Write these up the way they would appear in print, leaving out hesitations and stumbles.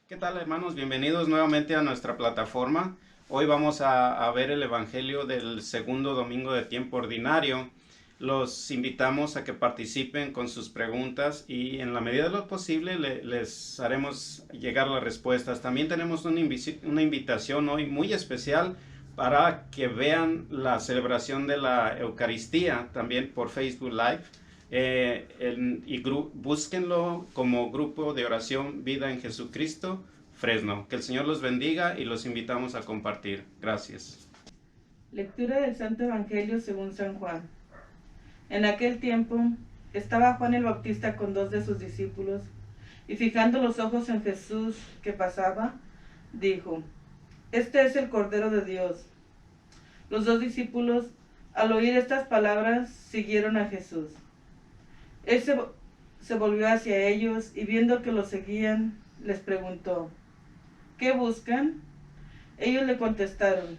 ¿Qué tal, hermanos? Bienvenidos nuevamente a nuestra plataforma. Hoy vamos a ver el Evangelio del segundo domingo de tiempo ordinario. Los invitamos a que participen con sus preguntas y en la medida de lo posible les haremos llegar las respuestas. También tenemos una invitación hoy muy especial para que vean la celebración de la Eucaristía también por Facebook Live. Búsquenlo como grupo de oración Vida en Jesucristo Fresno. Que el Señor los bendiga y los invitamos a compartir. Gracias. Lectura del Santo Evangelio según San Juan. En aquel tiempo estaba Juan el Bautista con 2 de sus discípulos, y fijando los ojos en Jesús que pasaba, dijo: Este es el Cordero de Dios. Los 2 discípulos, al oír estas palabras, siguieron a Jesús. Él se volvió hacia ellos y viendo que los seguían, les preguntó: ¿Qué buscan? Ellos le contestaron: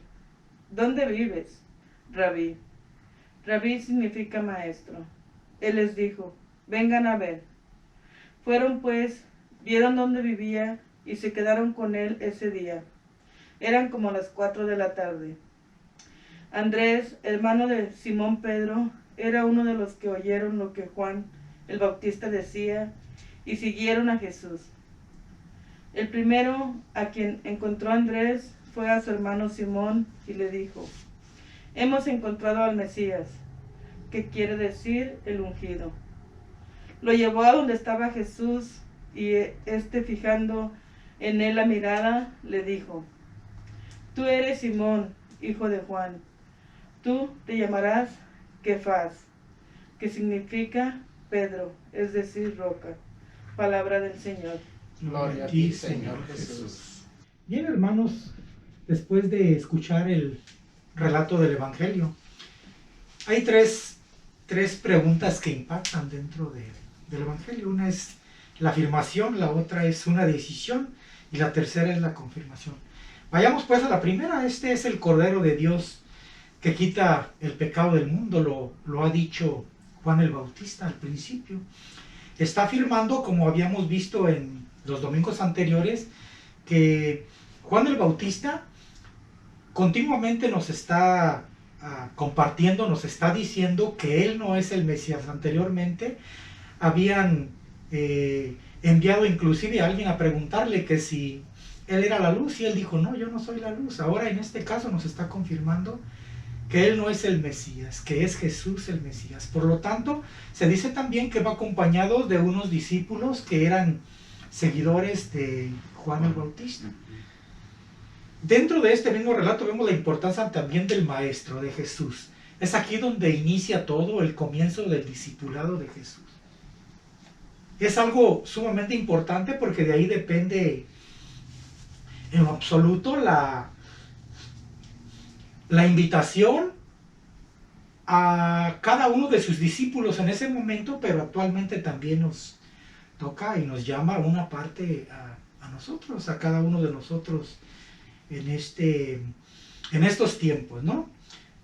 ¿Dónde vives, Rabí? Rabí significa maestro. Él les dijo: Vengan a ver. Fueron pues, vieron dónde vivía y se quedaron con él ese día. Eran como las 4 de la tarde. Andrés, hermano de Simón Pedro, era uno de los que oyeron lo que Juan el Bautista decía y siguieron a Jesús. El primero a quien encontró Andrés fue a su hermano Simón y le dijo: Hemos encontrado al Mesías, que quiere decir el ungido. Lo llevó a donde estaba Jesús y fijando en él la mirada, le dijo: Tú eres Simón, hijo de Juan. Tú te llamarás Kefas, que significa Pedro, es decir, roca. Palabra del Señor. Gloria a ti, Señor Jesús. Bien, hermanos, después de escuchar el relato del Evangelio, hay tres preguntas que impactan dentro del Evangelio. Una es la afirmación, la otra es una decisión y la tercera es la confirmación. Vayamos pues a la primera. Este es el Cordero de Dios que quita el pecado del mundo, lo ha dicho Juan el Bautista al principio. Está afirmando, como habíamos visto en los domingos anteriores, que Juan el Bautista continuamente nos está compartiendo, nos está diciendo que él no es el Mesías. Anteriormente habían enviado inclusive a alguien a preguntarle que si él era la luz y él dijo: no, yo no soy la luz. Ahora en este caso nos está confirmando que él no es el Mesías, que es Jesús el Mesías. Por lo tanto, se dice también que va acompañado de unos discípulos que eran seguidores de Juan el Bautista. Dentro de este mismo relato vemos la importancia también del Maestro, de Jesús. Es aquí donde inicia todo el comienzo del discipulado de Jesús. Es algo sumamente importante porque de ahí depende en lo absoluto la invitación a cada uno de sus discípulos en ese momento, pero actualmente también nos toca y nos llama una parte a nosotros, a cada uno de nosotros en estos tiempos, ¿no?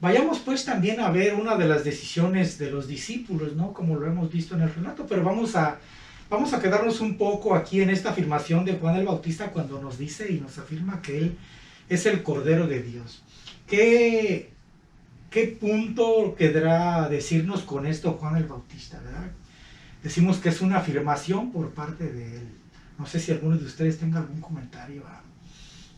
Vayamos pues también a ver una de las decisiones de los discípulos, ¿no? Como lo hemos visto en el relato, pero vamos a quedarnos un poco aquí en esta afirmación de Juan el Bautista cuando nos dice y nos afirma que él es el Cordero de Dios. ¿Qué punto querrá decirnos con esto Juan el Bautista, verdad? Decimos que es una afirmación por parte de él. No sé si alguno de ustedes tenga algún comentario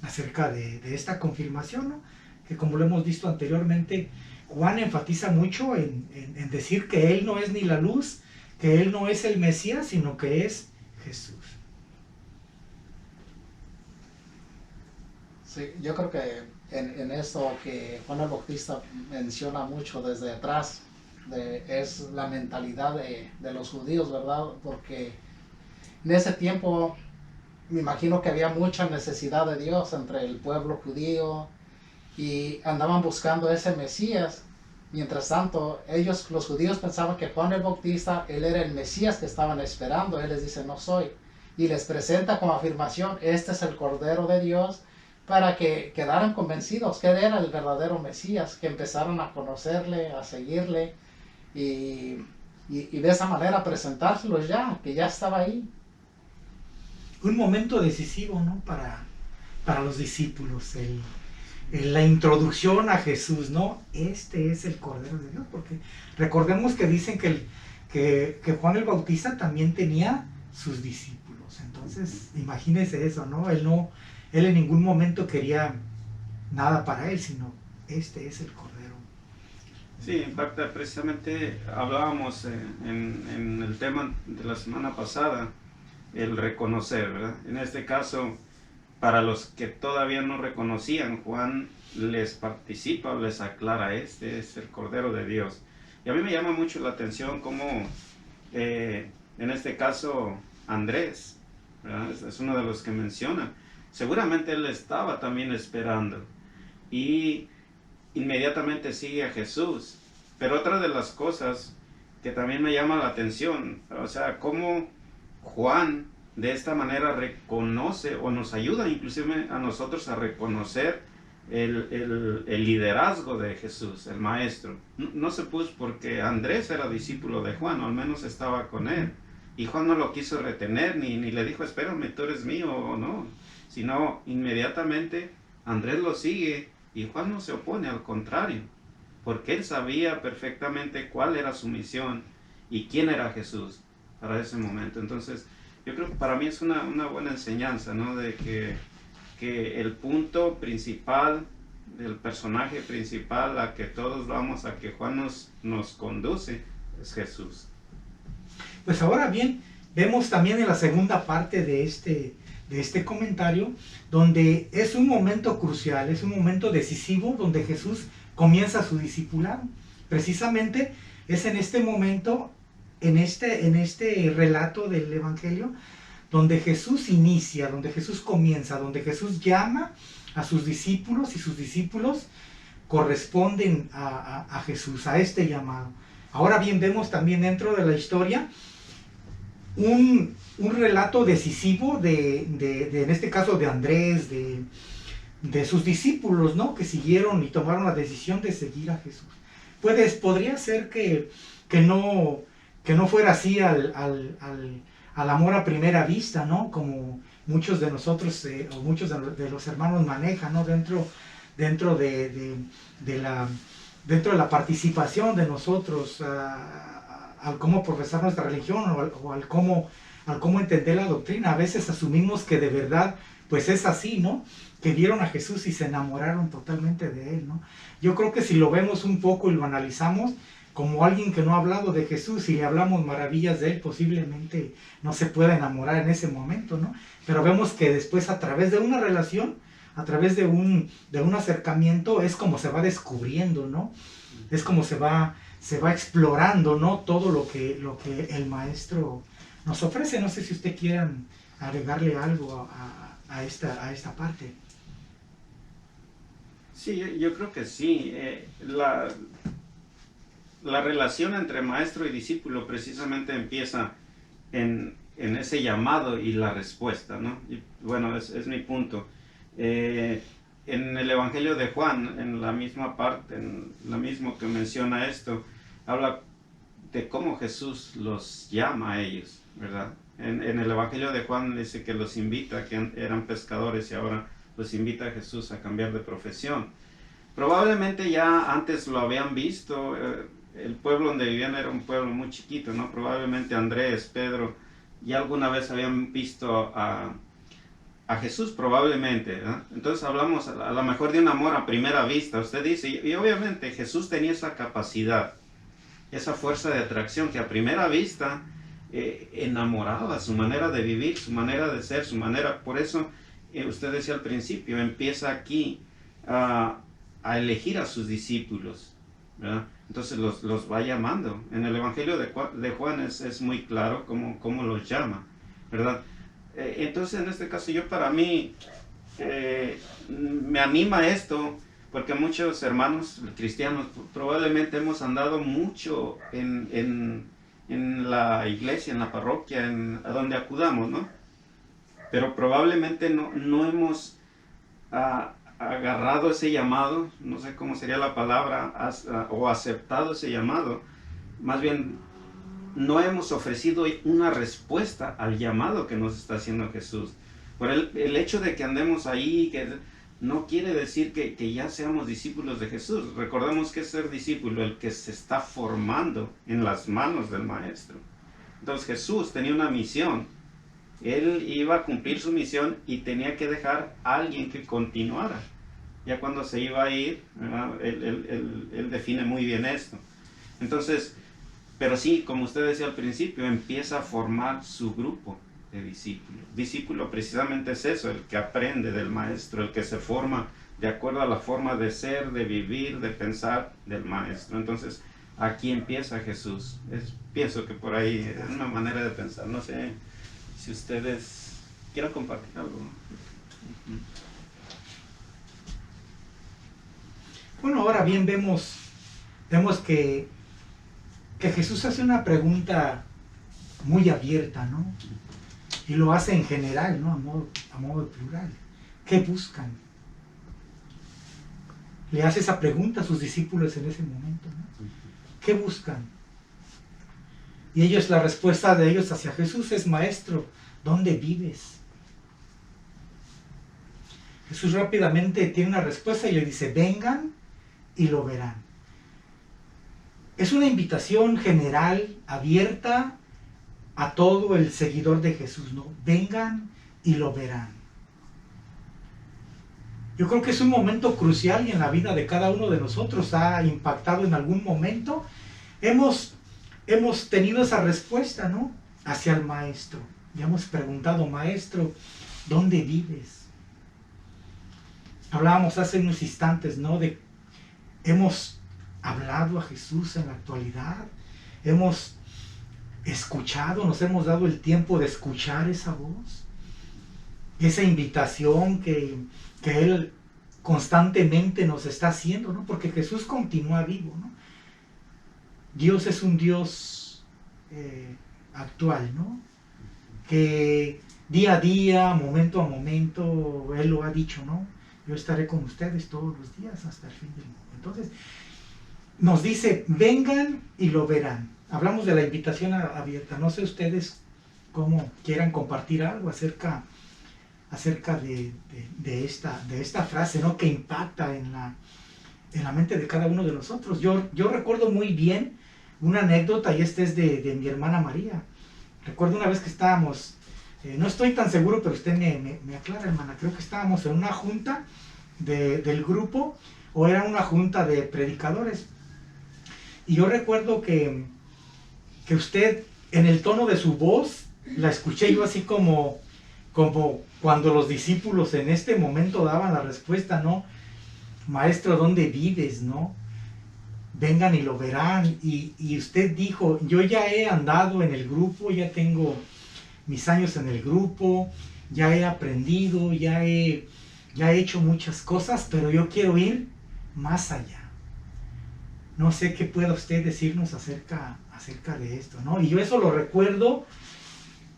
acerca de esta confirmación, ¿no? Que como lo hemos visto anteriormente, Juan enfatiza mucho en decir que él no es ni la luz, que él no es el Mesías, sino que es Jesús. Sí, yo creo que en esto que Juan el Bautista menciona mucho desde atrás, es la mentalidad de los judíos, ¿verdad? Porque en ese tiempo me imagino que había mucha necesidad de Dios entre el pueblo judío y andaban buscando ese Mesías. Mientras tanto, ellos, los judíos, pensaban que Juan el Bautista, él era el Mesías que estaban esperando. Él les dice: no soy. Y les presenta como afirmación: este es el Cordero de Dios, para que quedaran convencidos que él era el verdadero Mesías, que empezaron a conocerle, a seguirle y de esa manera presentárselos ya, que ya estaba ahí. un momento decisivo, ¿no? Para los discípulos, la introducción a Jesús, ¿no? Este es el Cordero de Dios, porque recordemos que dicen que Juan el Bautista también tenía sus discípulos. Entonces, imagínense eso, ¿no? Él en ningún momento quería nada para él, sino este es el Cordero. Sí, impacta. Precisamente hablábamos en el tema de la semana pasada, el reconocer, ¿verdad? En este caso, para los que todavía no reconocían, Juan les participa, les aclara, este es el Cordero de Dios. Y a mí me llama mucho la atención cómo, en este caso, Andrés, ¿verdad? Es uno de los que menciona. Seguramente él estaba también esperando. Y inmediatamente sigue a Jesús. Pero otra de las cosas que también me llama la atención, o sea, cómo Juan de esta manera reconoce o nos ayuda inclusive a nosotros a reconocer el liderazgo de Jesús, el maestro. No se puso porque Andrés era discípulo de Juan, o al menos estaba con él. Y Juan no lo quiso retener, ni le dijo, espérame, tú eres mío o no. Sino inmediatamente Andrés lo sigue y Juan no se opone, al contrario. Porque él sabía perfectamente cuál era su misión y quién era Jesús para ese momento. Entonces, yo creo que para mí es una buena enseñanza, ¿no? De que el punto principal del personaje principal a que todos vamos, a que Juan nos conduce, es Jesús. Pues ahora bien, vemos también en la segunda parte de este comentario, donde es un momento crucial, es un momento decisivo, donde Jesús comienza su discipulado. Precisamente es en este momento, en este relato del Evangelio, donde Jesús inicia, donde Jesús comienza, donde Jesús llama a sus discípulos y sus discípulos corresponden a Jesús, a este llamado. Ahora bien, vemos también dentro de la historia un relato decisivo en este caso de Andrés, de sus discípulos, ¿no? Que siguieron y tomaron la decisión de seguir a Jesús. Podría ser que no fuera así al amor a primera vista, ¿no? Como muchos de nosotros o muchos de los hermanos manejan, ¿no? Dentro de la participación de nosotros al cómo profesar nuestra religión o al cómo entender la doctrina. A veces asumimos que de verdad pues es así, ¿no? Que vieron a Jesús y se enamoraron totalmente de él, ¿no? Yo creo que si lo vemos un poco y lo analizamos como alguien que no ha hablado de Jesús y le hablamos maravillas de él, posiblemente no se pueda enamorar en ese momento, ¿no? Pero vemos que después, a través de una relación, a través de un acercamiento, es como se va descubriendo, ¿no? Es como se va explorando, ¿no? Todo lo que el maestro nos ofrece. No sé si usted quieran agregarle algo a esta parte. Sí, yo creo que sí. La relación entre maestro y discípulo precisamente empieza en ese llamado y la respuesta, ¿no? Y bueno, es mi punto. En el Evangelio de Juan, en la misma parte, en la misma que menciona esto, habla de cómo Jesús los llama a ellos, ¿verdad? En el Evangelio de Juan dice que los invita, que eran pescadores y ahora los invita a Jesús a cambiar de profesión. Probablemente ya antes lo habían visto, el pueblo donde vivían era un pueblo muy chiquito, ¿no? Probablemente Andrés, Pedro, ya alguna vez habían visto a Jesús, probablemente, ¿verdad? Entonces hablamos a lo mejor de un amor a primera vista, usted dice, y obviamente Jesús tenía esa capacidad, esa fuerza de atracción que a primera vista enamoraba, su manera de vivir, su manera de ser, su manera, por eso usted decía al principio, empieza aquí a elegir a sus discípulos, ¿verdad? Entonces los va llamando. En el Evangelio de Juan es muy claro cómo los llama, ¿verdad? Entonces en este caso para mí me anima esto, porque muchos hermanos cristianos probablemente hemos andado mucho en la iglesia, en la parroquia, a donde acudamos, ¿no? Pero probablemente no hemos agarrado ese llamado, no sé cómo sería la palabra, o aceptado ese llamado. Más bien no hemos ofrecido una respuesta al llamado que nos está haciendo Jesús. Por el hecho de que andemos ahí, que no quiere decir que ya seamos discípulos de Jesús. Recordemos que es ser discípulo el que se está formando en las manos del Maestro. Entonces Jesús tenía una misión. Él iba a cumplir su misión y tenía que dejar a alguien que continuara. Ya cuando se iba a ir, él define muy bien esto. Entonces, pero sí, como usted decía al principio, empieza a formar su grupo de discípulos. Discípulo precisamente es eso, el que aprende del Maestro, el que se forma de acuerdo a la forma de ser, de vivir, de pensar del Maestro. Entonces, aquí empieza Jesús. Pienso que por ahí es una manera de pensar. No sé si ustedes quieran compartir algo. Bueno, ahora bien vemos que Jesús hace una pregunta muy abierta, ¿no? Y lo hace en general, ¿no? A modo plural. ¿Qué buscan? Le hace esa pregunta a sus discípulos en ese momento, ¿no? ¿Qué buscan? Y ellos, la respuesta de ellos hacia Jesús es: Maestro, ¿dónde vives? Jesús rápidamente tiene una respuesta y le dice: vengan y lo verán. Es una invitación general, abierta a todo el seguidor de Jesús, ¿no? Vengan y lo verán. Yo creo que es un momento crucial y en la vida de cada uno de nosotros ha impactado en algún momento. Hemos tenido esa respuesta, ¿no? Hacia el Maestro. Le hemos preguntado: Maestro, ¿dónde vives? Hablábamos hace unos instantes, ¿no? Hemos hablado a Jesús en la actualidad. Hemos escuchado, nos hemos dado el tiempo de escuchar esa voz. Esa invitación que Él constantemente nos está haciendo, ¿no? Porque Jesús continúa vivo, ¿no? Dios es un Dios actual, ¿no? Que día a día, momento a momento, Él lo ha dicho, ¿no? Yo estaré con ustedes todos los días hasta el fin del mundo. Entonces, nos dice: vengan y lo verán. Hablamos de la invitación abierta. No sé ustedes cómo quieran compartir algo acerca de esta frase, ¿no? Que impacta en la mente de cada uno de nosotros. Yo recuerdo muy bien una anécdota, y esta es de mi hermana María. Recuerdo una vez que estábamos, no estoy tan seguro, pero usted me aclara, hermana, creo que estábamos en una junta del grupo, o era una junta de predicadores. Y yo recuerdo que usted, en el tono de su voz, la escuché yo así como cuando los discípulos en este momento daban la respuesta, ¿no? Maestro, ¿dónde vives, no? Vengan y lo verán. Y usted dijo: yo ya he andado en el grupo, ya tengo mis años en el grupo, ya he aprendido, ya he hecho muchas cosas, pero yo quiero ir más allá. No sé qué pueda usted decirnos acerca de esto, ¿no? Y yo eso lo recuerdo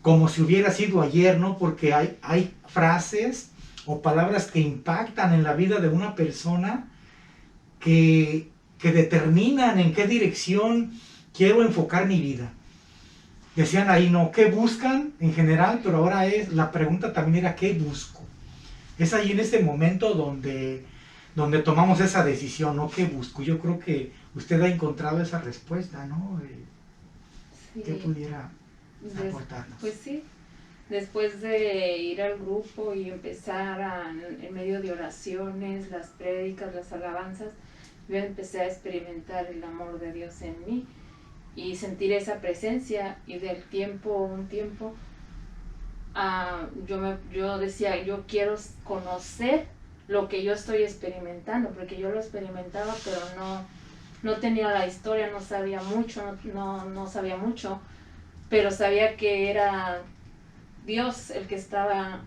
como si hubiera sido ayer, ¿no? Porque hay frases o palabras que impactan en la vida de una persona que determinan en qué dirección quiero enfocar mi vida. Decían ahí, ¿no? ¿Qué buscan en general? Pero ahora la pregunta también era: ¿qué busco? Es ahí en este momento donde tomamos esa decisión, ¿no? ¿Qué busco? Yo creo que usted ha encontrado esa respuesta, ¿no? Sí. ¿Qué pudiera aportarnos? Pues sí, después de ir al grupo y empezar en medio de oraciones, las prédicas, las alabanzas, yo empecé a experimentar el amor de Dios en mí y sentir esa presencia, y del un tiempo, yo decía: yo quiero conocer lo que yo estoy experimentando, porque yo lo experimentaba, pero no tenía la historia, no sabía mucho, no sabía mucho, pero sabía que era Dios el que estaba,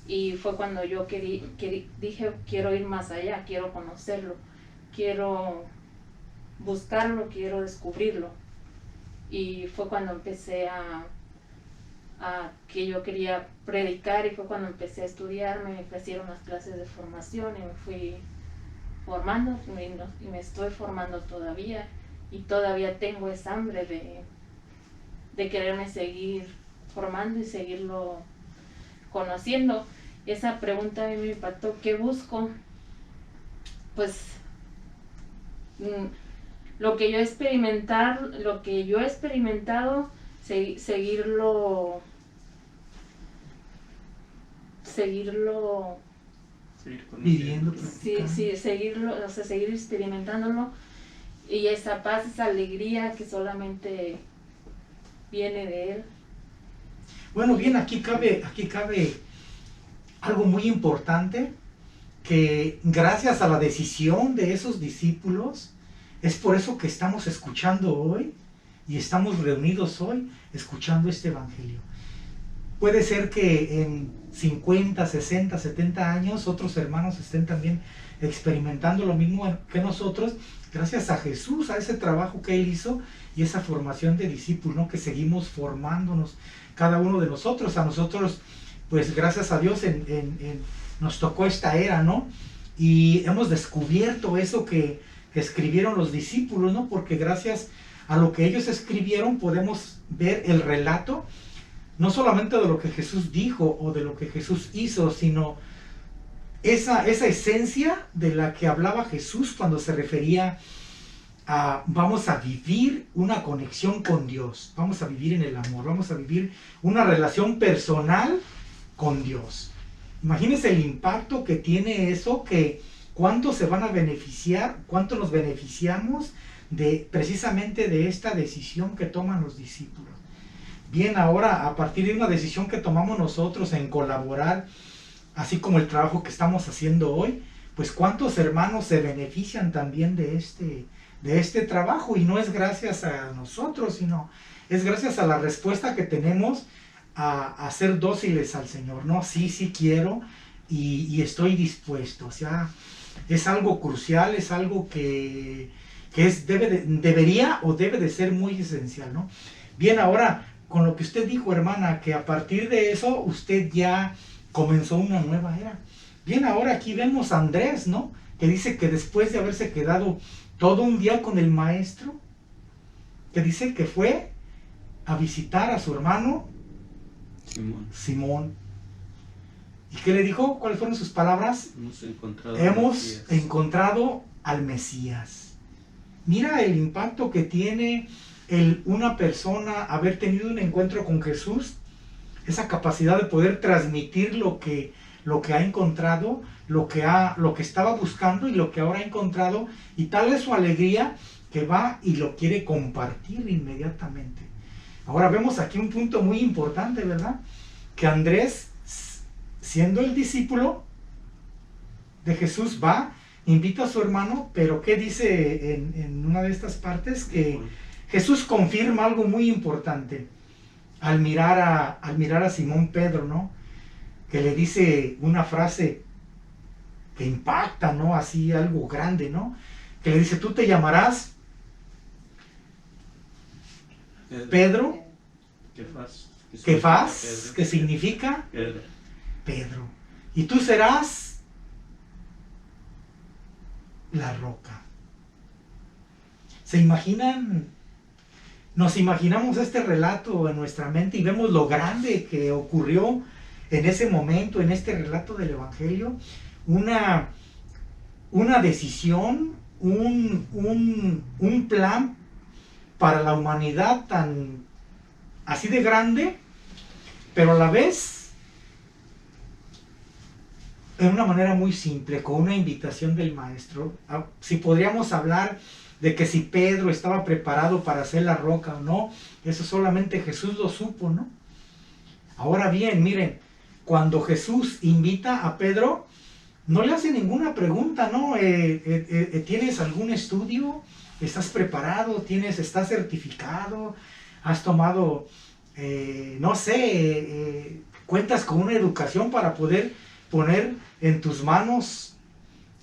y fue cuando yo dije: quiero ir más allá, quiero conocerlo, quiero buscarlo, quiero descubrirlo. Y fue cuando empecé que yo quería predicar, y fue cuando empecé a estudiar, me ofrecieron las clases de formación y me fui formando, y me estoy formando todavía, y todavía tengo esa hambre de quererme seguir formando y seguirlo conociendo. Esa pregunta a mí me impactó. ¿Qué busco? Pues lo que yo he experimentado, seguirlo Seguir Viviendo, sí, practicando. seguirlo, o sea, seguir experimentándolo, y esa paz, esa alegría que solamente viene de él. Bueno, bien, aquí cabe algo muy importante, que gracias a la decisión de esos discípulos, es por eso que estamos escuchando hoy y estamos reunidos hoy escuchando este evangelio. Puede ser que en 50, 60, 70 años otros hermanos estén también experimentando lo mismo que nosotros, gracias a Jesús, a ese trabajo que Él hizo y esa formación de discípulos, ¿no? Que seguimos formándonos cada uno de nosotros. A nosotros, pues gracias a Dios, nos tocó esta era, ¿no? Y hemos descubierto eso que escribieron los discípulos, ¿no? Porque gracias a lo que ellos escribieron podemos ver el relato, no solamente de lo que Jesús dijo o de lo que Jesús hizo, sino esa esencia de la que hablaba Jesús cuando se refería a vamos a vivir una conexión con Dios, vamos a vivir en el amor, vamos a vivir una relación personal con Dios. Imagínense el impacto que tiene eso, que cuánto se van a beneficiar, cuánto nos beneficiamos precisamente de esta decisión que toman los discípulos. Bien, ahora a partir de una decisión que tomamos nosotros en colaborar, así como el trabajo que estamos haciendo hoy, pues cuántos hermanos se benefician también de este trabajo, y no es gracias a nosotros, sino es gracias a la respuesta que tenemos a ser dóciles al Señor, ¿no? Sí quiero y estoy dispuesto. O sea, es algo crucial, es algo que debería o debe de ser muy esencial, ¿no? Bien, ahora, con lo que usted dijo, hermana, que a partir de eso usted ya comenzó una nueva era. Bien, ahora aquí vemos a Andrés, ¿no? Que dice que después de haberse quedado todo un día con el maestro, que dice que fue a visitar a su hermano Simón. ¿Y qué le dijo? ¿Cuáles fueron sus palabras? Hemos encontrado al Mesías. Mira el impacto que tiene una persona haber tenido un encuentro con Jesús, esa capacidad de poder transmitir lo que ha encontrado, lo que estaba buscando y lo que ahora ha encontrado, y tal es su alegría que va y lo quiere compartir inmediatamente. Ahora vemos aquí un punto muy importante, ¿verdad? Que Andrés, siendo el discípulo de Jesús, va, invita a su hermano, pero ¿qué dice en una de estas partes? Que Jesús confirma algo muy importante al mirar a Simón Pedro, ¿no? Que le dice una frase que impacta, ¿no? Así algo grande, ¿no? Que le dice, tú te llamarás Pedro, Kefas, que significa Pedro, y tú serás la roca. ¿Se imaginan? Nos imaginamos este relato en nuestra mente y vemos lo grande que ocurrió en ese momento, en este relato del Evangelio. Una decisión, un plan para la humanidad tan así de grande, pero a la vez en una manera muy simple, con una invitación del maestro. Si podríamos hablar de que si Pedro estaba preparado para hacer la roca o no, eso solamente Jesús lo supo, ¿no? Ahora bien, miren, cuando Jesús invita a Pedro, no le hace ninguna pregunta, ¿no? ¿Tienes algún estudio? ¿Estás preparado? ¿Estás certificado? ¿Has tomado, no sé, cuentas con una educación para poder poner en tus manos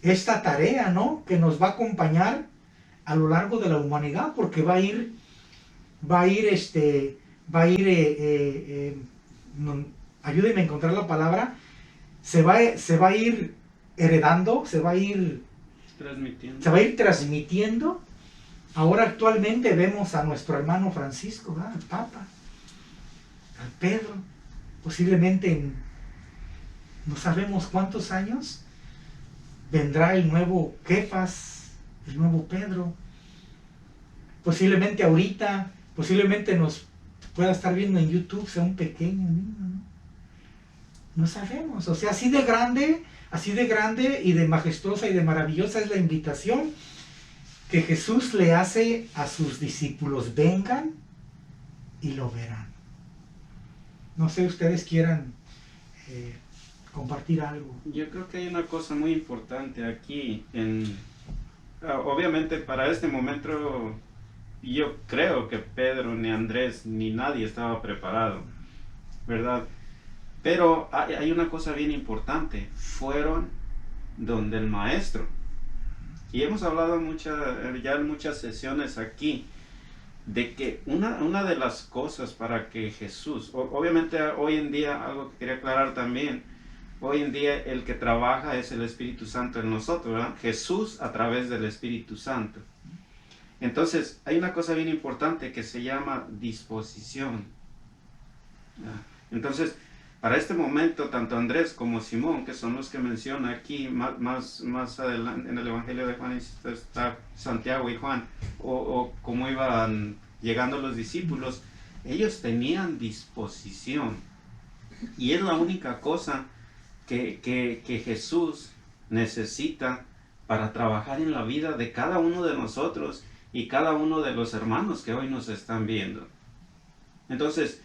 esta tarea, ¿no? Que nos va a acompañar a lo largo de la humanidad, porque ayúdenme a encontrar la palabra, se va a ir heredando, se va a ir transmitiendo. Ahora actualmente vemos a nuestro hermano Francisco, ¿verdad? El Papa, Pedro, posiblemente en no sabemos cuántos años, vendrá el nuevo Kefas, el nuevo Pedro. Posiblemente ahorita, posiblemente nos pueda estar viendo en YouTube, sea un pequeño niño, ¿no? No sabemos. O sea, así de grande y de majestuosa y de maravillosa es la invitación que Jesús le hace a sus discípulos. Vengan y lo verán. No sé, ustedes quieran compartir algo. Yo creo que hay una cosa muy importante aquí. Obviamente para este momento yo creo que Pedro, ni Andrés, ni nadie estaba preparado, ¿verdad? Pero hay una cosa bien importante. Fueron donde el maestro. Y hemos hablado ya en muchas sesiones aquí de que una de las cosas para que Jesús, obviamente hoy en día, algo que quería aclarar también, hoy en día el que trabaja es el Espíritu Santo en nosotros, ¿verdad? Jesús a través del Espíritu Santo. Entonces, hay una cosa bien importante que se llama disposición. Entonces, para este momento, tanto Andrés como Simón, que son los que menciona aquí, más adelante en el Evangelio de Juan está Santiago y Juan, o cómo iban llegando los discípulos, ellos tenían disposición. Y es la única cosa que Jesús necesita para trabajar en la vida de cada uno de nosotros y cada uno de los hermanos que hoy nos están viendo. Entonces,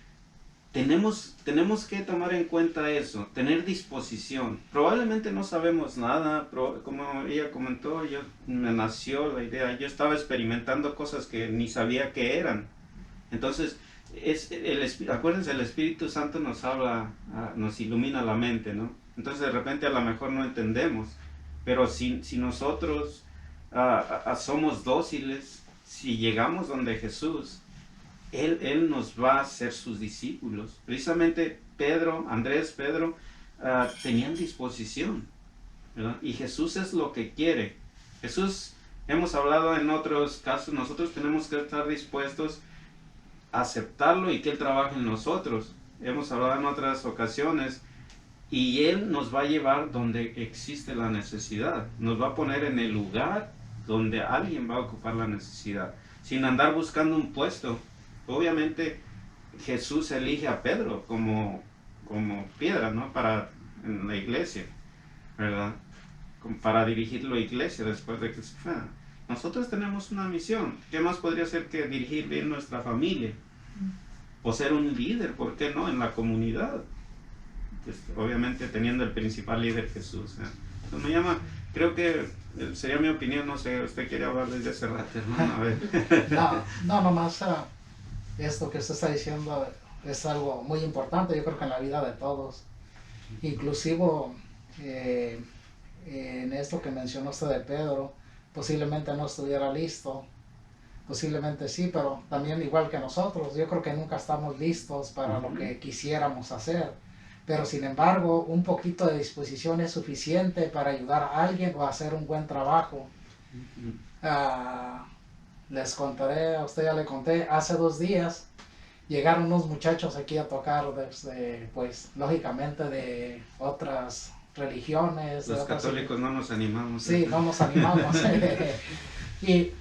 tenemos que tomar en cuenta eso, tener disposición. Probablemente no sabemos nada, como ella comentó, me nació la idea, yo estaba experimentando cosas que ni sabía que eran. Entonces, acuérdense, el Espíritu Santo nos habla, nos ilumina la mente, ¿no? Entonces de repente a lo mejor no entendemos, pero si nosotros somos dóciles, si llegamos donde Jesús, Él nos va a hacer sus discípulos. Precisamente Andrés, Pedro, tenían disposición, ¿verdad? Y Jesús es lo que quiere. Jesús, hemos hablado en otros casos, nosotros tenemos que estar dispuestos a aceptarlo y que Él trabaje en nosotros. Hemos hablado en otras ocasiones y Él nos va a llevar donde existe la necesidad. Nos va a poner en el lugar donde alguien va a ocupar la necesidad, sin andar buscando un puesto. Obviamente Jesús elige a Pedro como piedra, ¿no? En la iglesia, ¿verdad? Para dirigir la iglesia después de que se fuera. Nosotros tenemos una misión. ¿Qué más podría ser que dirigir bien nuestra familia? O ser un líder, ¿por qué no? En la comunidad. Pues, obviamente teniendo el principal líder Jesús. Entonces me llama, creo que sería mi opinión, no sé, usted quiere hablar desde hace rato, hermano, a ver. No, nomás esto que usted está diciendo es algo muy importante, yo creo que en la vida de todos. Inclusive en esto que mencionó usted de Pedro, posiblemente no estuviera listo, posiblemente sí, pero también igual que nosotros, yo creo que nunca estamos listos para lo que quisiéramos hacer, pero sin embargo un poquito de disposición es suficiente para ayudar a alguien o hacer un buen trabajo. Les contaré, a usted ya le conté, hace 2 días llegaron unos muchachos aquí a tocar desde, pues lógicamente de otras religiones. Los católicos no nos animamos. Sí, no nos animamos. Y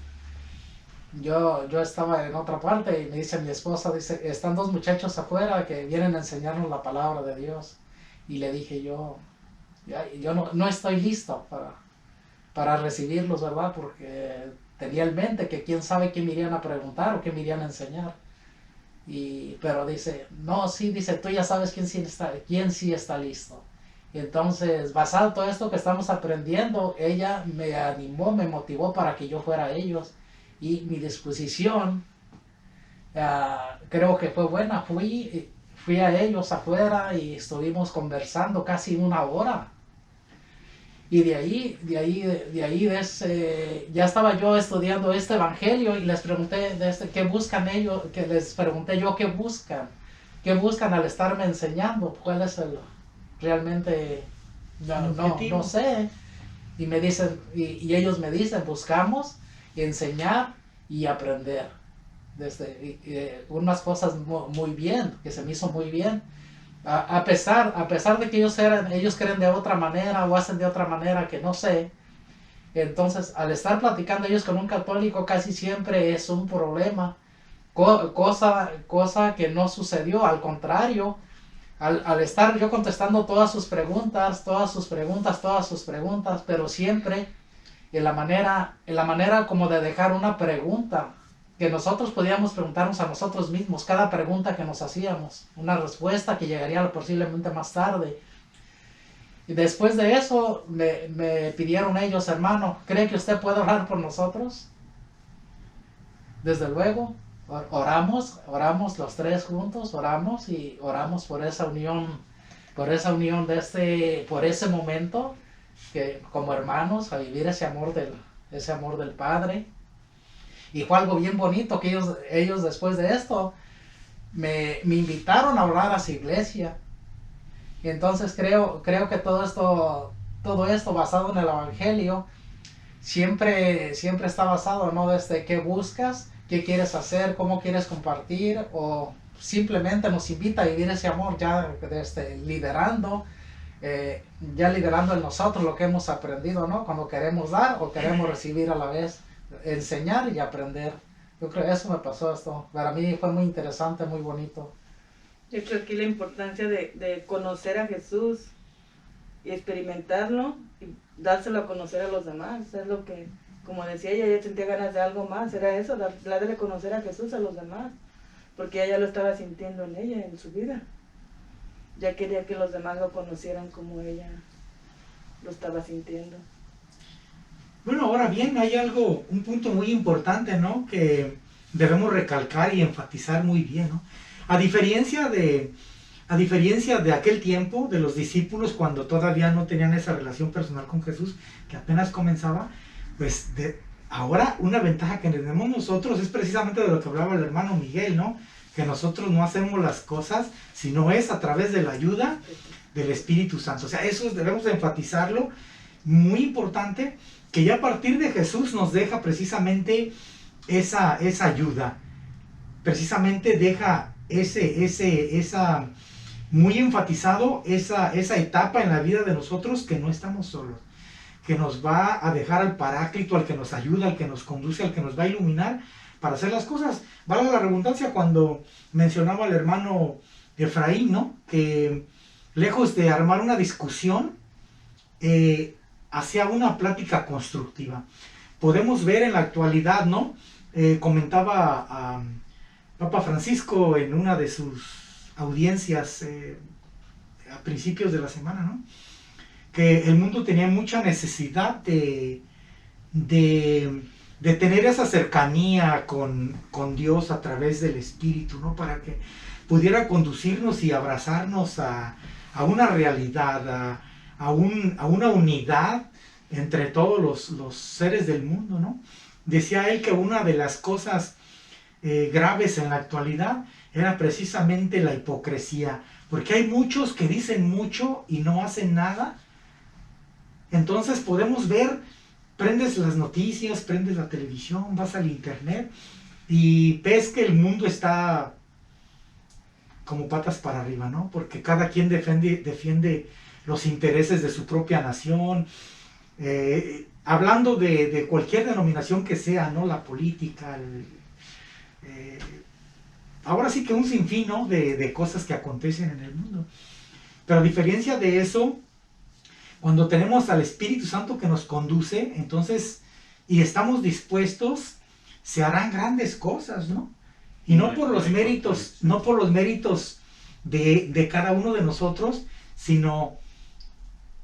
yo estaba en otra parte y me dice mi esposa, dice, están 2 muchachos afuera que vienen a enseñarnos la palabra de Dios. Y le dije yo no estoy listo para recibirlos, ¿verdad? Porque tenía en mente que quién sabe qué me irían a preguntar o qué me irían a enseñar. Pero dice, no, sí, dice, tú ya sabes quién sí está listo. Y entonces, basado en todo esto que estamos aprendiendo, ella me animó, me motivó para que yo fuera a ellos. Y mi disposición, creo que fue buena. Fui a ellos afuera y estuvimos conversando casi 1 hora. Y de ahí, ya estaba yo estudiando este evangelio y les pregunté qué buscan ellos, que les pregunté yo qué buscan al estarme enseñando, cuál es realmente, no sé. Y me dicen, y ellos me dicen, buscamos enseñar y aprender. unas cosas muy bien, que se me hizo muy bien. A pesar de que ellos creen de otra manera o hacen de otra manera que no sé, entonces al estar platicando ellos con un católico casi siempre es un problema, cosa que no sucedió, al contrario, al estar yo contestando todas sus preguntas, pero siempre en la manera como de dejar una pregunta, que nosotros podíamos preguntarnos a nosotros mismos, cada pregunta que nos hacíamos, una respuesta que llegaría posiblemente más tarde. Y después de eso me pidieron ellos, hermano, ¿cree que usted puede orar por nosotros? Desde luego, oramos los tres juntos, oramos por esa unión por ese momento, que como hermanos, a vivir ese amor del Padre. Y fue algo bien bonito que ellos después de esto me invitaron a orar a su iglesia. Y entonces creo que todo esto basado en el Evangelio siempre está basado, ¿no? Desde qué buscas, qué quieres hacer, cómo quieres compartir, o simplemente nos invita a vivir ese amor ya liderando en nosotros lo que hemos aprendido, ¿no? Cuando queremos dar o queremos recibir a la vez, enseñar y aprender. Yo creo que eso me pasó esto. Para mí fue muy interesante, muy bonito. Yo creo que la importancia de conocer a Jesús y experimentarlo y dárselo a conocer a los demás. Es lo que, como decía ella sentía ganas de algo más, era eso, darle a conocer a Jesús a los demás, porque ella lo estaba sintiendo en ella, en su vida. Ya quería que los demás lo conocieran como ella lo estaba sintiendo. Bueno, ahora bien, hay un punto muy importante, ¿no? Que debemos recalcar y enfatizar muy bien, ¿no? A diferencia de aquel tiempo, de los discípulos, cuando todavía no tenían esa relación personal con Jesús, que apenas comenzaba, pues ahora una ventaja que tenemos nosotros es precisamente de lo que hablaba el hermano Miguel, ¿no? Que nosotros no hacemos las cosas, sino es a través de la ayuda del Espíritu Santo. O sea, eso debemos de enfatizarlo, muy importante, que ya a partir de Jesús nos deja precisamente esa ayuda, precisamente deja muy enfatizado esa etapa en la vida de nosotros, que no estamos solos, que nos va a dejar al Paráclito, al que nos ayuda, al que nos conduce, al que nos va a iluminar para hacer las cosas. Vale la redundancia cuando mencionaba al hermano Efraín, ¿no? Que lejos de armar una discusión, hacía una plática constructiva. Podemos ver en la actualidad, ¿no? Comentaba a Papa Francisco en una de sus audiencias a principios de la semana, ¿no? Que el mundo tenía mucha necesidad de tener esa cercanía con Dios a través del Espíritu, ¿no? Para que pudiera conducirnos y abrazarnos a una realidad, a una unidad entre todos los seres del mundo, ¿no? Decía él que una de las cosas graves en la actualidad era precisamente la hipocresía, porque hay muchos que dicen mucho y no hacen nada. Entonces podemos ver, prendes las noticias, prendes la televisión, vas al internet y ves que el mundo está como patas para arriba, ¿no? Porque cada quien defiende los intereses de su propia nación, hablando de cualquier denominación que sea, ¿no? La política, ahora sí que un sinfín, ¿no? de cosas que acontecen en el mundo. Pero a diferencia de eso, cuando tenemos al Espíritu Santo que nos conduce, entonces, y estamos dispuestos, se harán grandes cosas, ¿no? Y no por los méritos, de cada uno de nosotros, sino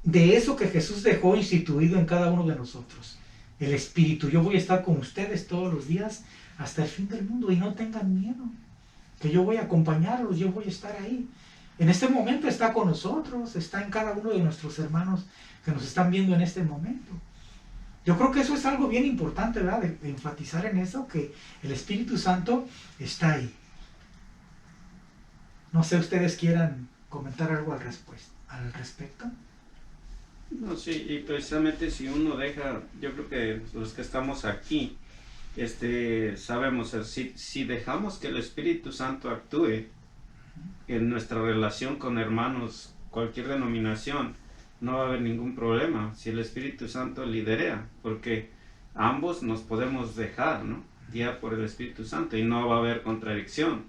de eso que Jesús dejó instituido en cada uno de nosotros. El Espíritu. Yo voy a estar con ustedes todos los días hasta el fin del mundo, y no tengan miedo, que yo voy a acompañarlos, yo voy a estar ahí. En este momento está con nosotros, está en cada uno de nuestros hermanos que nos están viendo en este momento. Yo creo que eso es algo bien importante, ¿verdad? De enfatizar en eso, que el Espíritu Santo está ahí. No sé, ustedes quieran comentar algo al respecto. No, sí, y precisamente si uno deja, yo creo que los que estamos aquí, sabemos, si dejamos que el Espíritu Santo actúe en nuestra relación con hermanos, cualquier denominación, no va a haber ningún problema si el Espíritu Santo liderea, porque ambos nos podemos dejar, ¿no?, guiar por el Espíritu Santo y no va a haber contradicción.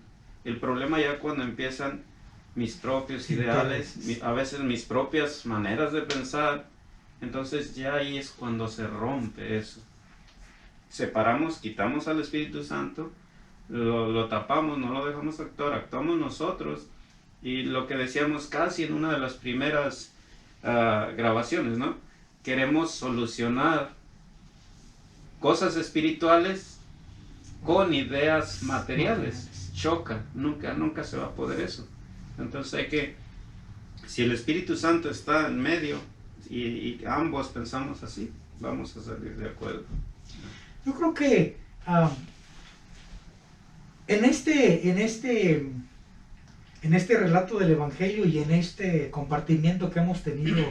El problema ya cuando empiezan mis propios ideales, a veces mis propias maneras de pensar, entonces ya ahí es cuando se rompe eso. Separamos, quitamos al Espíritu Santo, lo tapamos, no lo dejamos actuar, actuamos nosotros. Y lo que decíamos casi en una de las primeras grabaciones, ¿no? Queremos solucionar cosas espirituales con ideas materiales. Choca, nunca se va a poder eso. Entonces hay que, si el Espíritu Santo está en medio y ambos pensamos así, vamos a salir de acuerdo. Yo creo que en este relato del Evangelio y en este compartimiento que hemos tenido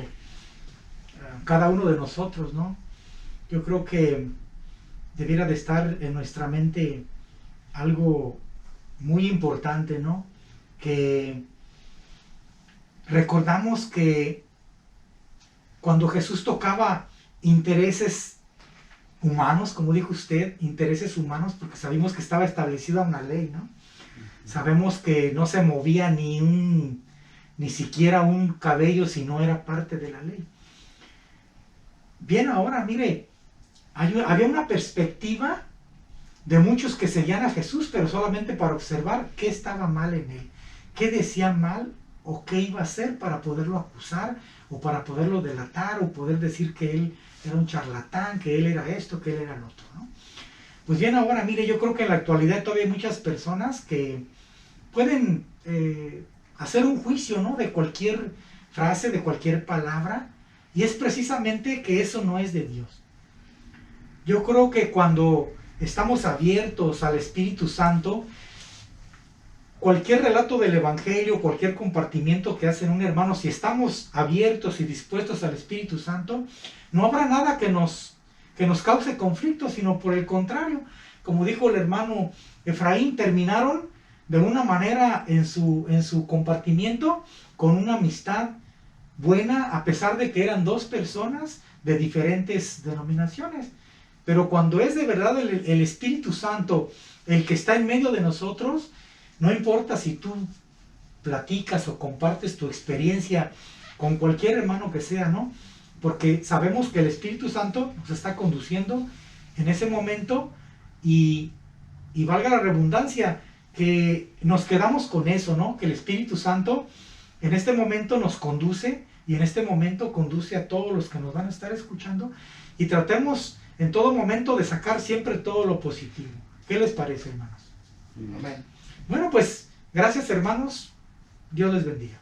cada uno de nosotros, ¿no?, yo creo que debiera de estar en nuestra mente algo muy importante, ¿no?, que recordamos que cuando Jesús tocaba intereses humanos, como dijo usted, intereses humanos, porque sabemos que estaba establecida una ley, ¿no? Sabemos que no se movía ni siquiera un cabello si no era parte de la ley. Bien, ahora mire, había una perspectiva de muchos que seguían a Jesús, pero solamente para observar qué estaba mal en él, qué decía mal o qué iba a hacer para poderlo acusar o para poderlo delatar o poder decir que él era un charlatán, que él era esto, que él era lo otro, ¿no? Pues bien, ahora mire, yo creo que en la actualidad todavía hay muchas personas que pueden hacer un juicio, ¿no?, de cualquier frase, de cualquier palabra, y es precisamente que eso no es de Dios. Yo creo que cuando estamos abiertos al Espíritu Santo, cualquier relato del Evangelio, cualquier compartimiento que hacen un hermano, si estamos abiertos y dispuestos al Espíritu Santo, no habrá nada que nos cause conflicto, sino por el contrario, como dijo el hermano Efraín, terminaron de una manera en su compartimiento con una amistad buena, a pesar de que eran dos personas de diferentes denominaciones. Pero cuando es de verdad el Espíritu Santo el que está en medio de nosotros, no importa si tú platicas o compartes tu experiencia con cualquier hermano que sea, ¿no? Porque sabemos que el Espíritu Santo nos está conduciendo en ese momento y valga la redundancia, que nos quedamos con eso, ¿no? Que el Espíritu Santo en este momento nos conduce y en este momento conduce a todos los que nos van a estar escuchando, y tratemos en todo momento de sacar siempre todo lo positivo. ¿Qué les parece, hermanos? Amén. Bueno, pues gracias, hermanos. Dios les bendiga.